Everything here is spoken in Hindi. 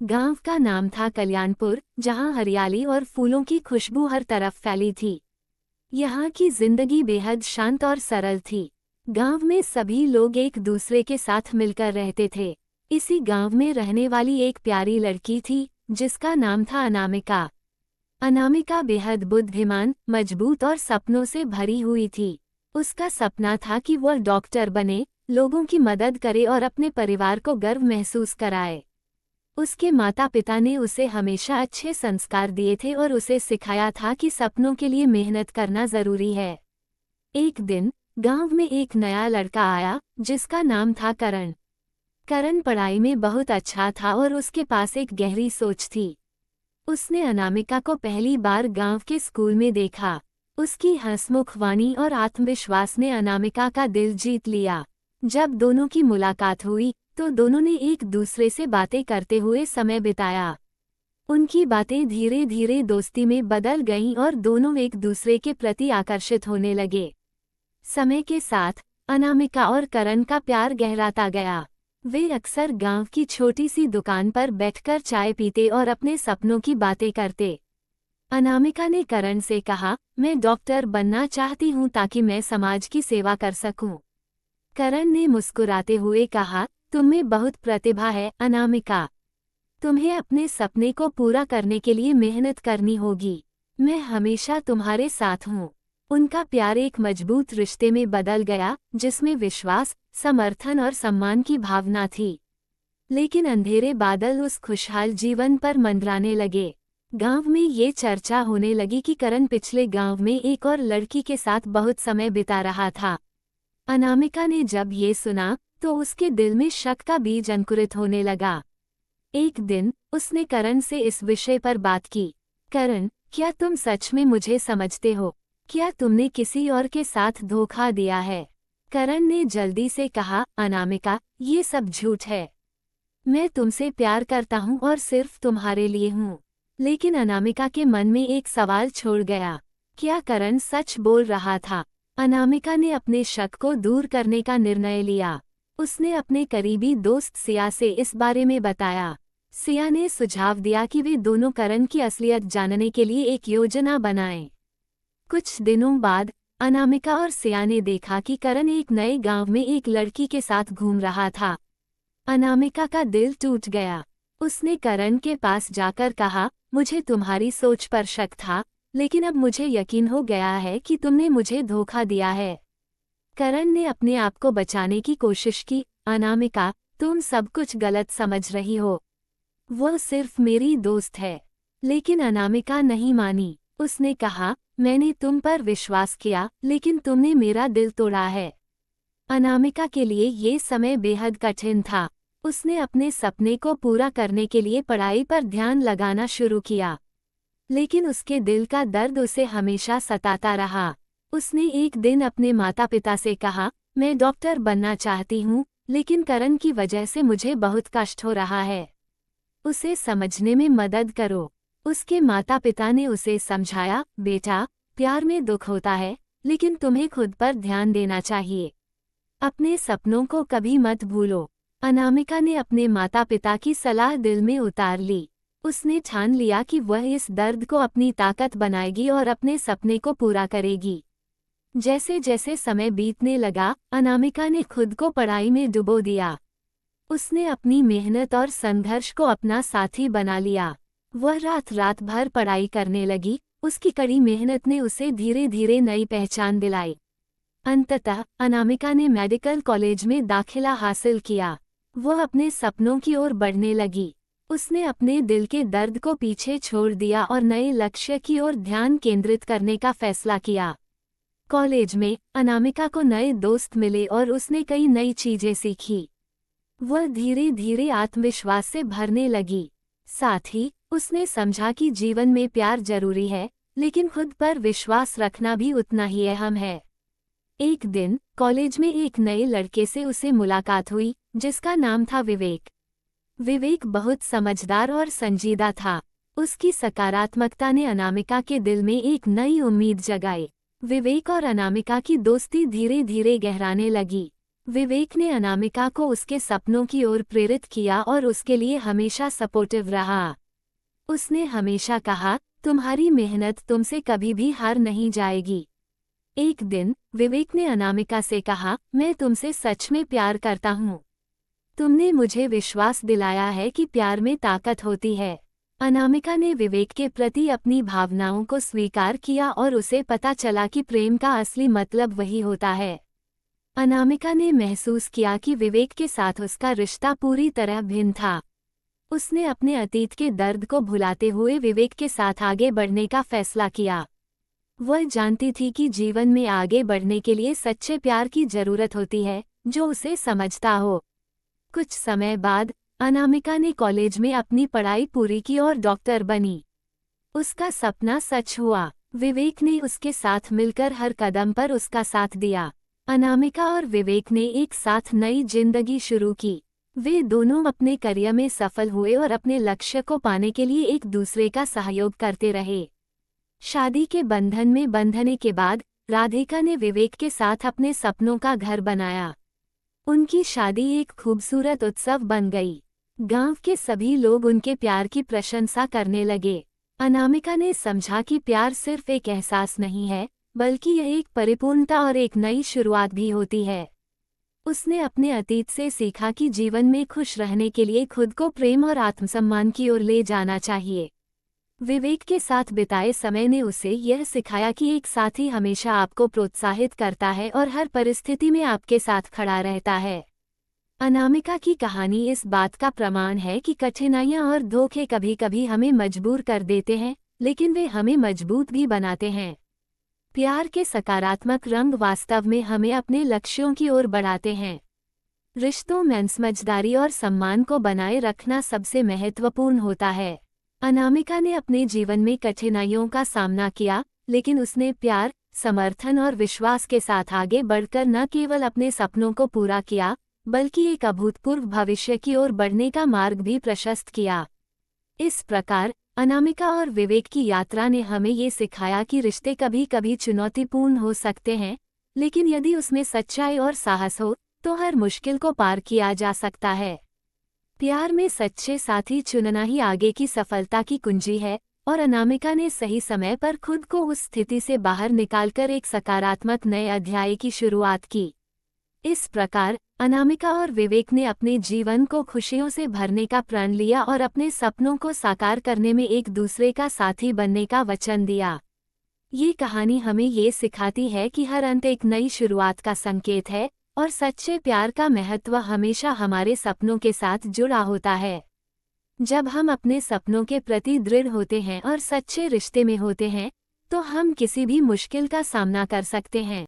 गांव का नाम था कल्याणपुर, जहां हरियाली और फूलों की खुशबू हर तरफ फैली थी। यहाँ की जिंदगी बेहद शांत और सरल थी। गांव में सभी लोग एक दूसरे के साथ मिलकर रहते थे। इसी गांव में रहने वाली एक प्यारी लड़की थी, जिसका नाम था अनामिका। अनामिका बेहद बुद्धिमान, मजबूत और सपनों से भरी हुई थी। उसका सपना था कि वह डॉक्टर बने, लोगों की मदद करे और अपने परिवार को गर्व महसूस कराए। उसके माता पिता ने उसे हमेशा अच्छे संस्कार दिए थे और उसे सिखाया था कि सपनों के लिए मेहनत करना जरूरी है। एक दिन गांव में एक नया लड़का आया, जिसका नाम था करण। करण पढ़ाई में बहुत अच्छा था और उसके पास एक गहरी सोच थी। उसने अनामिका को पहली बार गांव के स्कूल में देखा। उसकी हंसमुख वाणी और आत्मविश्वास ने अनामिका का दिल जीत लिया। जब दोनों की मुलाकात हुई तो दोनों ने एक दूसरे से बातें करते हुए समय बिताया। उनकी बातें धीरे धीरे दोस्ती में बदल गईं और दोनों एक दूसरे के प्रति आकर्षित होने लगे। समय के साथ अनामिका और करण का प्यार गहराता गया। वे अक्सर गांव की छोटी सी दुकान पर बैठकर चाय पीते और अपने सपनों की बातें करते। अनामिका ने करण से कहा, मैं डॉक्टर बनना चाहती हूँ ताकि मैं समाज की सेवा कर सकूं। करण ने मुस्कुराते हुए कहा, तुम्हें बहुत प्रतिभा है अनामिका। तुम्हें अपने सपने को पूरा करने के लिए मेहनत करनी होगी। मैं हमेशा तुम्हारे साथ हूँ। उनका प्यार एक मजबूत रिश्ते में बदल गया, जिसमें विश्वास, समर्थन और सम्मान की भावना थी। लेकिन अंधेरे बादल उस खुशहाल जीवन पर मंडराने लगे। गांव में ये चर्चा होने लगी कि करण पिछले गांव में एक और लड़की के साथ बहुत समय बिता रहा था। अनामिका ने जब ये सुना तो उसके दिल में शक का बीज अंकुरित होने लगा। एक दिन उसने करण से इस विषय पर बात की। करण, क्या तुम सच में मुझे समझते हो? क्या तुमने किसी और के साथ धोखा दिया है? करण ने जल्दी से कहा, अनामिका, ये सब झूठ है। मैं तुमसे प्यार करता हूँ और सिर्फ तुम्हारे लिए हूँ। लेकिन अनामिका के मन में एक सवाल छोड़ गया। क्या करण सच बोल रहा था? अनामिका ने अपने शक को दूर करने का निर्णय लिया। उसने अपने करीबी दोस्त सिया से इस बारे में बताया। सिया ने सुझाव दिया कि वे दोनों करण की असलियत जानने के लिए एक योजना बनाएं। कुछ दिनों बाद अनामिका और सिया ने देखा कि करण एक नए गांव में एक लड़की के साथ घूम रहा था। अनामिका का दिल टूट गया। उसने करण के पास जाकर कहा, मुझे तुम्हारी सोच पर शक था, लेकिन अब मुझे यकीन हो गया है कि तुमने मुझे धोखा दिया है। करण ने अपने आप को बचाने की कोशिश की, अनामिका, तुम सब कुछ गलत समझ रही हो। वो सिर्फ मेरी दोस्त है। लेकिन अनामिका नहीं मानी। उसने कहा, मैंने तुम पर विश्वास किया, लेकिन तुमने मेरा दिल तोड़ा है। अनामिका के लिए ये समय बेहद कठिन था। उसने अपने सपने को पूरा करने के लिए पढ़ाई पर ध्यान लगाना शुरू किया। लेकिन उसके दिल का दर्द उसे हमेशा सताता रहा। उसने एक दिन अपने माता पिता से कहा, मैं डॉक्टर बनना चाहती हूँ, लेकिन करण की वजह से मुझे बहुत कष्ट हो रहा है। उसे समझने में मदद करो। उसके माता पिता ने उसे समझाया, बेटा, प्यार में दुख होता है, लेकिन तुम्हें खुद पर ध्यान देना चाहिए। अपने सपनों को कभी मत भूलो। अनामिका ने अपने माता पिता की सलाह दिल में उतार ली। उसने ठान लिया कि वह इस दर्द को अपनी ताकत बनाएगी और अपने सपने को पूरा करेगी। जैसे जैसे समय बीतने लगा, अनामिका ने खुद को पढ़ाई में डुबो दिया। उसने अपनी मेहनत और संघर्ष को अपना साथी बना लिया। वह रात रात भर पढ़ाई करने लगी। उसकी कड़ी मेहनत ने उसे धीरे धीरे नई पहचान दिलाई। अंततः अनामिका ने मेडिकल कॉलेज में दाखिला हासिल किया। वह अपने सपनों की ओर बढ़ने लगी। उसने अपने दिल के दर्द को पीछे छोड़ दिया और नए लक्ष्य की ओर ध्यान केंद्रित करने का फैसला किया। कॉलेज में अनामिका को नए दोस्त मिले और उसने कई नई चीजें सीखी। वह धीरे धीरे आत्मविश्वास से भरने लगी। साथ ही उसने समझा कि जीवन में प्यार जरूरी है, लेकिन खुद पर विश्वास रखना भी उतना ही अहम है। एक दिन कॉलेज में एक नए लड़के से उसे मुलाकात हुई, जिसका नाम था विवेक। विवेक बहुत समझदार और संजीदा था। उसकी सकारात्मकता ने अनामिका के दिल में एक नई उम्मीद जगाई। विवेक और अनामिका की दोस्ती धीरे धीरे गहराने लगी। विवेक ने अनामिका को उसके सपनों की ओर प्रेरित किया और उसके लिए हमेशा सपोर्टिव रहा। उसने हमेशा कहा, तुम्हारी मेहनत तुमसे कभी भी हार नहीं जाएगी। एक दिन विवेक ने अनामिका से कहा, मैं तुमसे सच में प्यार करता हूँ। तुमने मुझे विश्वास दिलाया है कि प्यार में ताकत होती है। अनामिका ने विवेक के प्रति अपनी भावनाओं को स्वीकार किया और उसे पता चला कि प्रेम का असली मतलब वही होता है। अनामिका ने महसूस किया कि विवेक के साथ उसका रिश्ता पूरी तरह भिन्न था। उसने अपने अतीत के दर्द को भुलाते हुए विवेक के साथ आगे बढ़ने का फैसला किया। वह जानती थी कि जीवन में आगे बढ़ने के लिए सच्चे प्यार की जरूरत होती है, जो उसे समझता हो। कुछ समय बाद अनामिका ने कॉलेज में अपनी पढ़ाई पूरी की और डॉक्टर बनी। उसका सपना सच हुआ। विवेक ने उसके साथ मिलकर हर कदम पर उसका साथ दिया। अनामिका और विवेक ने एक साथ नई जिंदगी शुरू की। वे दोनों अपने करियर में सफल हुए और अपने लक्ष्य को पाने के लिए एक दूसरे का सहयोग करते रहे। शादी के बंधन में बंधने के बाद राधिका ने विवेक के साथ अपने सपनों का घर बनाया। उनकी शादी एक खूबसूरत उत्सव बन गई। गांव के सभी लोग उनके प्यार की प्रशंसा करने लगे। अनामिका ने समझा कि प्यार सिर्फ एक एहसास नहीं है, बल्कि यह एक परिपूर्णता और एक नई शुरुआत भी होती है। उसने अपने अतीत से सीखा कि जीवन में खुश रहने के लिए खुद को प्रेम और आत्मसम्मान की ओर ले जाना चाहिए। विवेक के साथ बिताए समय ने उसे यह सिखाया कि एक साथी हमेशा आपको प्रोत्साहित करता है और हर परिस्थिति में आपके साथ खड़ा रहता है। अनामिका की कहानी इस बात का प्रमाण है कि कठिनाइयां और धोखे कभी कभी हमें मजबूर कर देते हैं, लेकिन वे हमें मजबूत भी बनाते हैं। प्यार के सकारात्मक रंग वास्तव में हमें अपने लक्ष्यों की ओर बढ़ाते हैं। रिश्तों में समझदारी और सम्मान को बनाए रखना सबसे महत्वपूर्ण होता है। अनामिका ने अपने जीवन में कठिनाइयों का सामना किया, लेकिन उसने प्यार, समर्थन और विश्वास के साथ आगे बढ़कर न केवल अपने सपनों को पूरा किया, बल्कि एक अभूतपूर्व भविष्य की ओर बढ़ने का मार्ग भी प्रशस्त किया। इस प्रकार अनामिका और विवेक की यात्रा ने हमें ये सिखाया कि रिश्ते कभी कभी चुनौतीपूर्ण हो सकते हैं, लेकिन यदि उसमें सच्चाई और साहस हो तो हर मुश्किल को पार किया जा सकता है। प्यार में सच्चे साथी चुनना ही आगे की सफलता की कुंजी है, और अनामिका ने सही समय पर खुद को उस स्थिति से बाहर निकालकर एक सकारात्मक नए अध्याय की शुरुआत की। इस प्रकार अनामिका और विवेक ने अपने जीवन को खुशियों से भरने का प्रण लिया और अपने सपनों को साकार करने में एक दूसरे का साथी बनने का वचन दिया। ये कहानी हमें ये सिखाती है कि हर अंत एक नई शुरुआत का संकेत है, और सच्चे प्यार का महत्व हमेशा हमारे सपनों के साथ जुड़ा होता है। जब हम अपने सपनों के प्रति दृढ़ होते हैं और सच्चे रिश्ते में होते हैं, तो हम किसी भी मुश्किल का सामना कर सकते हैं।